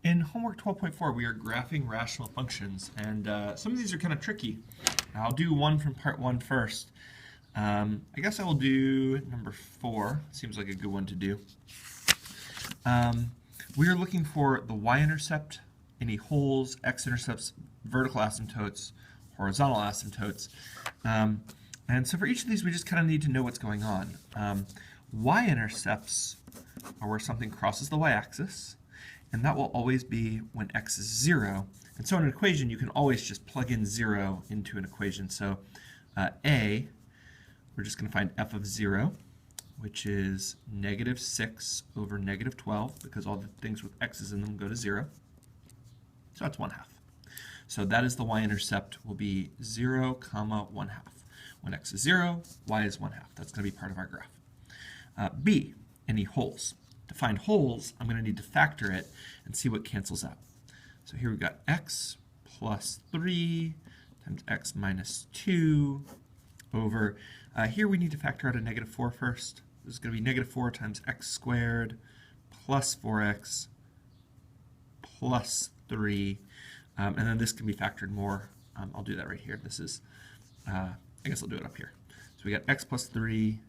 In homework 12.4, we are graphing rational functions, and some of these are kind of tricky. I'll do one from part 1 first. I guess I will do number 4. Seems like a good one to do. We are looking for the y-intercept, any holes, x-intercepts, vertical asymptotes, horizontal asymptotes. And so for each of these, we just kind of need to know what's going on. Y-intercepts are where something crosses the y-axis, and that will always be when x is 0. And so in an equation, you can always just plug in 0 into an equation. So A, we're just going to find f of 0, which is negative 6 over negative 12, because all the things with x's in them go to 0. So that's 1/2. So that is the y-intercept will be 0, comma 1/2. When x is 0, y is 1/2. That's going to be part of our graph. B, any holes. To find holes, I'm going to need to factor it and see what cancels out. So here we've got x plus 3 times x minus 2 over, here we need to factor out a negative 4 first. This is going to be negative 4 times x squared plus 4x plus 3. And then this can be factored more. I'll do that right here. This is, I guess I'll do it up here. So we got x plus 3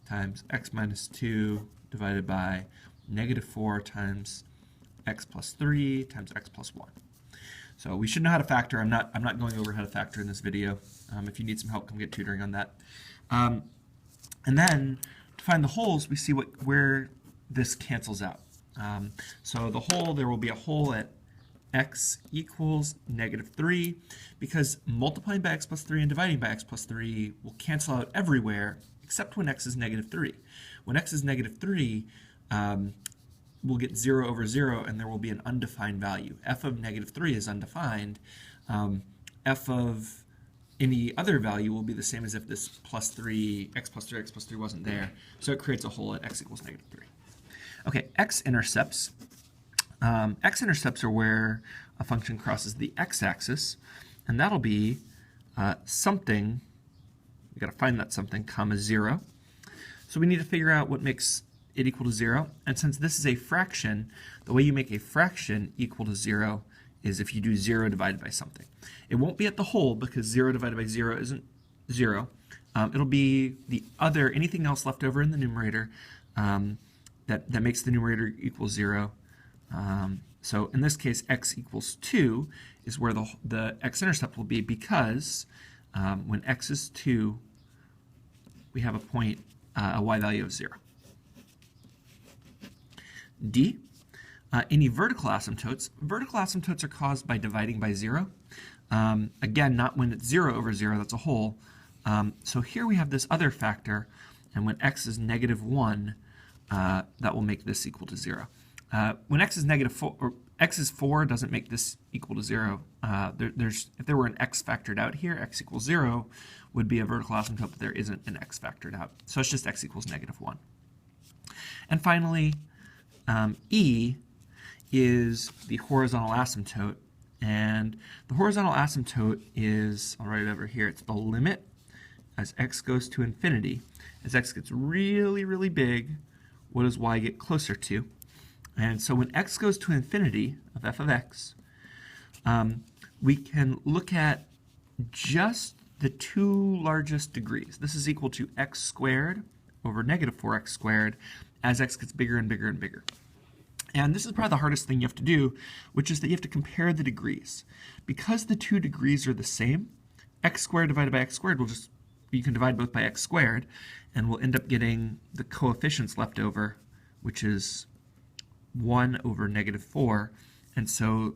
times x minus 2 divided by negative 4 times x plus 3 times x plus 1. So we should know how to factor. I'm not going over how to factor in this video. If you need some help, come get tutoring on that. And then to find the holes, we see where this cancels out. So the hole, there will be a hole at x equals negative 3, because multiplying by x plus 3 and dividing by x plus 3 will cancel out everywhere except when x is negative 3. When x is negative 3, we'll get 0 over 0, and there will be an undefined value. F of negative 3 is undefined. F of any other value will be the same as if this plus 3, x plus 3 wasn't there. So it creates a hole at x equals negative 3. Okay, x-intercepts. X-intercepts are where a function crosses the x-axis, and that'll be something, we've got to find that something, comma 0. So we need to figure out what makes it equal to 0, and since this is a fraction, the way you make a fraction equal to 0 is if you do 0 divided by something. It won't be at the whole, because 0 divided by 0 isn't 0. It'll be the other, anything else left over in the numerator that makes the numerator equal 0. So in this case, x equals 2 is where the x-intercept will be, because when x is 2, we have a point, a y value of 0. D, any vertical asymptotes. Vertical asymptotes are caused by dividing by 0. Again, not when it's 0 over 0, that's a whole. So here we have this other factor, and when x is negative 1, that will make this equal to 0. When x is negative 4, or x is 4 doesn't make this equal to 0. If there were an x factored out here, x equals 0 would be a vertical asymptote, but there isn't an x factored out. So it's just x equals negative 1. And finally, E is the horizontal asymptote. And the horizontal asymptote is, I'll write it over here, it's the limit as x goes to infinity. As x gets really, really big, what does y get closer to? And so when x goes to infinity of f of x, we can look at just the two largest degrees. This is equal to x squared over negative 4x squared as x gets bigger and bigger and bigger. And this is probably the hardest thing you have to do, which is that you have to compare the degrees. Because the two degrees are the same, x squared divided by x squared will just, you can divide both by x squared, and we'll end up getting the coefficients left over, which is 1 over negative 4. And so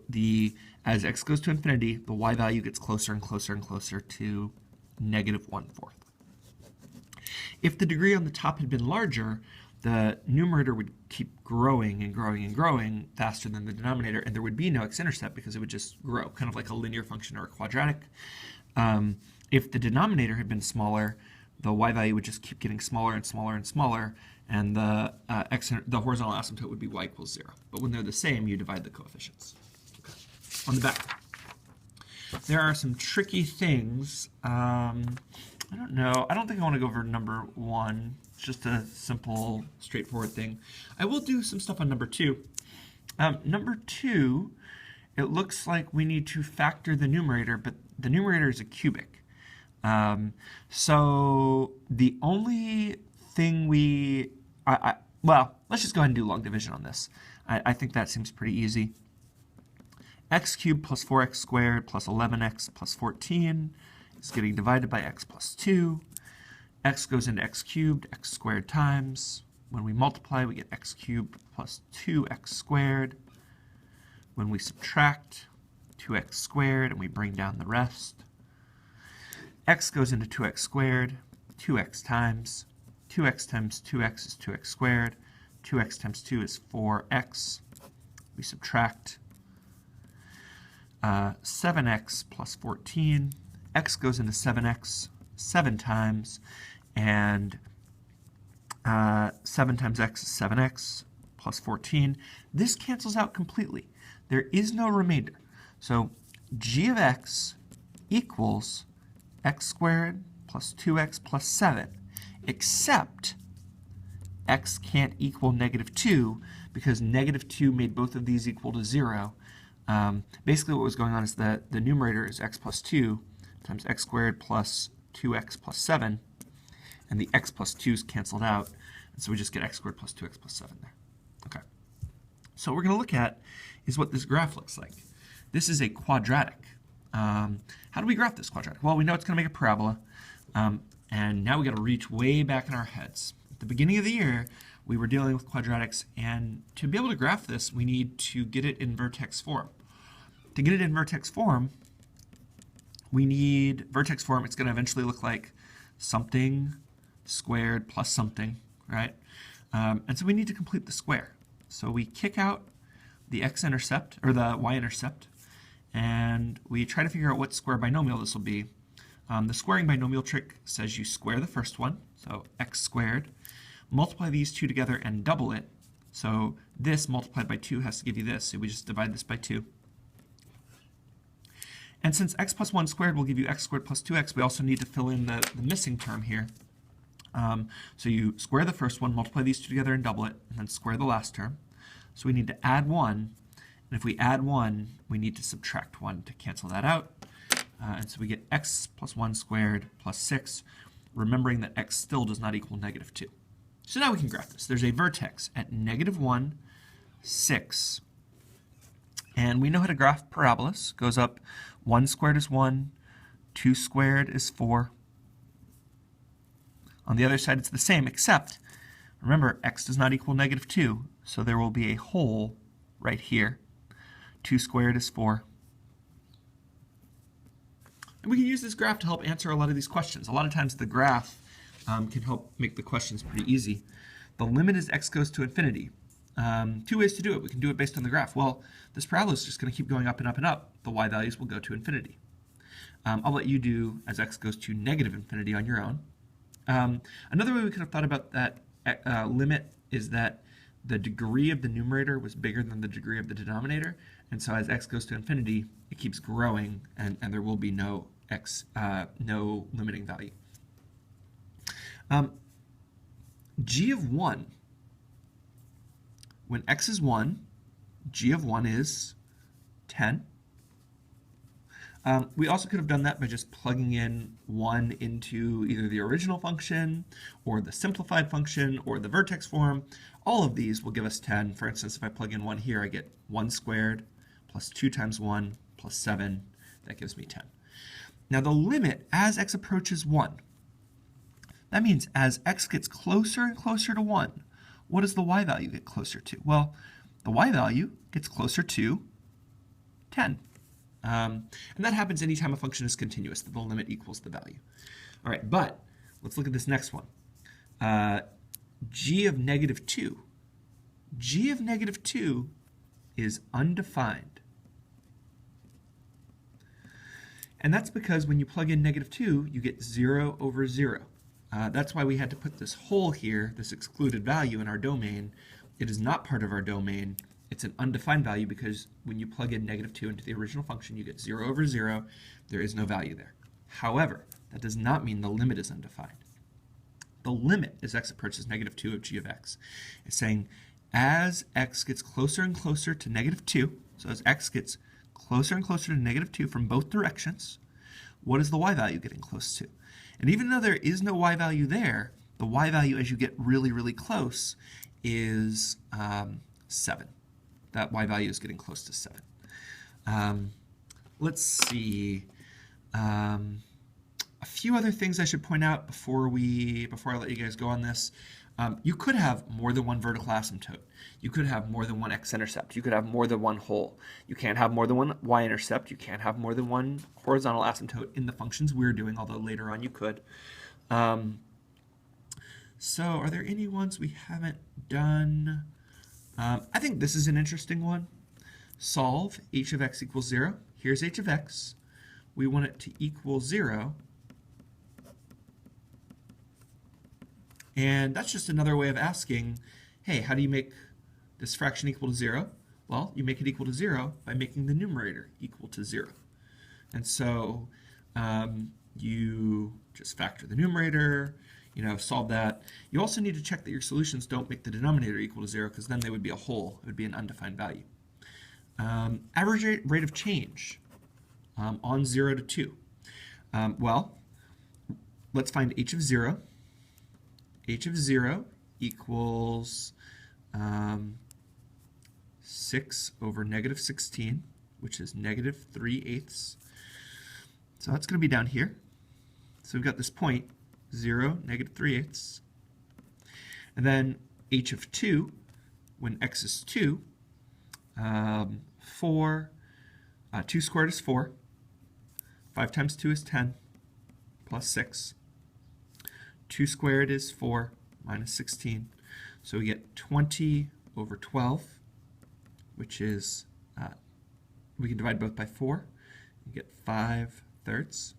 as x goes to infinity, the y value gets closer and closer and closer to negative 1/4. If the degree on the top had been larger, the numerator would keep growing and growing and growing faster than the denominator, and there would be no x-intercept because it would just grow, kind of like a linear function or a quadratic. If the denominator had been smaller, the y value would just keep getting smaller and smaller and smaller, and the horizontal asymptote would be y equals 0. But when they're the same, you divide the coefficients. Okay. On the back, there are some tricky things. I don't know. I don't think I want to go over number 1. It's just a simple, straightforward thing. I will do some stuff on number 2. Number 2, it looks like we need to factor the numerator, but the numerator is a cubic. So the only thing well, let's just go ahead and do long division on this. I think that seems pretty easy. X cubed plus 4x squared plus 11x plus 14 is getting divided by x plus 2. X goes into x cubed, x squared times. When we multiply, we get x cubed plus 2x squared. When we subtract, 2x squared, and we bring down the rest. X goes into 2x squared, 2x times. 2x times 2x is 2x squared. 2x times 2 is 4x. We subtract 7x plus 14. X goes into 7x 7 times, and 7 times x is 7x plus 14. This cancels out completely. There is no remainder. So g of x equals x squared plus 2x plus 7, except x can't equal negative 2 because negative 2 made both of these equal to 0. Basically what was going on is that the numerator is x plus 2 times x squared plus 2x plus 7, and the x plus 2's canceled out, and so we just get x squared plus 2x plus 7 there. Okay. So what we're going to look at is what this graph looks like. This is a quadratic. How do we graph this quadratic? Well, we know it's going to make a parabola, and now we got to reach way back in our heads. At the beginning of the year, we were dealing with quadratics, and to be able to graph this, we need to get it in vertex form. To get it in vertex form, we need vertex form. It's going to eventually look like something squared plus something, right? And so we need to complete the square. So we kick out the x-intercept, or the y-intercept, and we try to figure out what square binomial this will be. The squaring binomial trick says you square the first one, so x squared, multiply these two together and double it. So this multiplied by 2 has to give you this, so we just divide this by 2. And since x plus 1 squared will give you x squared plus 2x, we also need to fill in the missing term here. So you square the first one, multiply these two together and double it, and then square the last term. So we need to add 1, and if we add 1, we need to subtract 1 to cancel that out. And so we get x plus 1 squared plus 6, remembering that x still does not equal negative 2. So now we can graph this. There's a vertex at negative 1, 6, and we know how to graph parabolas. Goes up 1 squared is 1, 2 squared is 4. On the other side, it's the same, except, remember, x does not equal negative 2, so there will be a hole right here. 2 squared is 4. And we can use this graph to help answer a lot of these questions. A lot of times the graph can help make the questions pretty easy. The limit as x goes to infinity. 2 ways to do it. We can do it based on the graph. Well, this parabola is just going to keep going up and up and up. The y values will go to infinity. I'll let you do as x goes to negative infinity on your own. Another way we could have thought about that limit is that the degree of the numerator was bigger than the degree of the denominator, and so as x goes to infinity, it keeps growing, and there will be no limiting value. G of 1, when x is 1, g of 1 is 10. We also could have done that by just plugging in 1 into either the original function or the simplified function or the vertex form. All of these will give us 10. For instance, if I plug in 1 here, I get 1 squared plus 2 times 1 plus 7. That gives me 10. Now the limit as x approaches 1, that means as x gets closer and closer to 1, what does the y value get closer to? Well, the y value gets closer to 10. And that happens anytime a function is continuous, that the limit equals the value. All right, but let's look at this next one. G of negative 2. G of negative 2 is undefined. And that's because when you plug in negative 2, you get 0 over 0. That's why we had to put this hole here, this excluded value in our domain. It is not part of our domain. It's an undefined value because when you plug in negative 2 into the original function, you get 0 over 0. There is no value there. However, that does not mean the limit is undefined. The limit as x approaches negative 2 of g of x is saying as x gets closer and closer to -2, so as x gets closer and closer to -2 from both directions, what is the y value getting close to? And even though there is no y value there, the y value as you get really, really close is 7. That y value is getting close to 7. Let's see. A few other things I should point out before I let you guys go on this. You could have more than one vertical asymptote. You could have more than one x-intercept. You could have more than one hole. You can't have more than one y-intercept. You can't have more than one horizontal asymptote in the functions we're doing, although later on you could. So are there any ones we haven't done? I think this is an interesting one. Solve h of x equals 0. Here's h of x. We want it to equal 0. And that's just another way of asking, hey, how do you make this fraction equal to 0? Well, you make it equal to 0 by making the numerator equal to 0. And so you just factor the numerator, solve that. You also need to check that your solutions don't make the denominator equal to 0, because then they would be a whole. It would be an undefined value. Average rate of change on 0 to 2. Well, let's find h of 0. H of 0 equals 6 over -16, which is -3/8. So that's going to be down here. So we've got this point, 0, -3/8. And then h of 2, when x is 2, 4, 2 squared is 4. 5 times 2 is 10, plus 6. 2 squared is 4 minus 16. So we get 20 over 12, which is, we can divide both by 4 and get 5/3.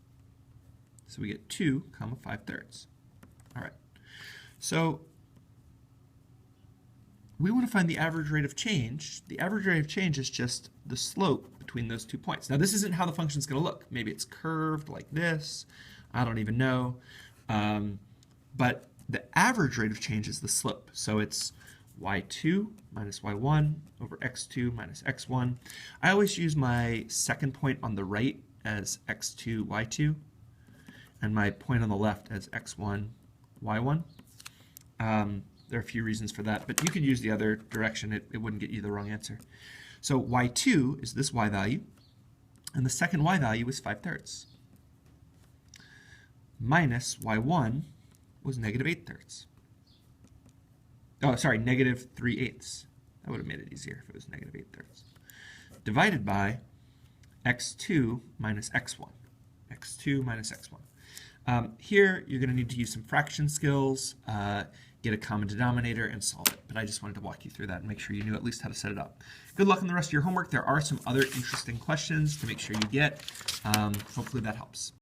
So we get 2, 5/3. All right. So we want to find the average rate of change. The average rate of change is just the slope between those 2 points. Now this isn't how the function is going to look. Maybe it's curved like this. I don't even know. But the average rate of change is the slope. So it's y2 minus y1 over x2 minus x1. I always use my second point on the right as x2, y2, and my point on the left as x1, y1. There are a few reasons for that, but you could use the other direction. It wouldn't get you the wrong answer. So y2 is this y value, and the second y value is 5/3. Minus y1 was -8/3. Oh, sorry, -3/8. That would have made it easier if it was -8/3. Divided by x2 minus x1. x2 minus x1. Here, you're going to need to use some fraction skills, get a common denominator, and solve it. But I just wanted to walk you through that and make sure you knew at least how to set it up. Good luck on the rest of your homework. There are some other interesting questions to make sure you get. Hopefully that helps.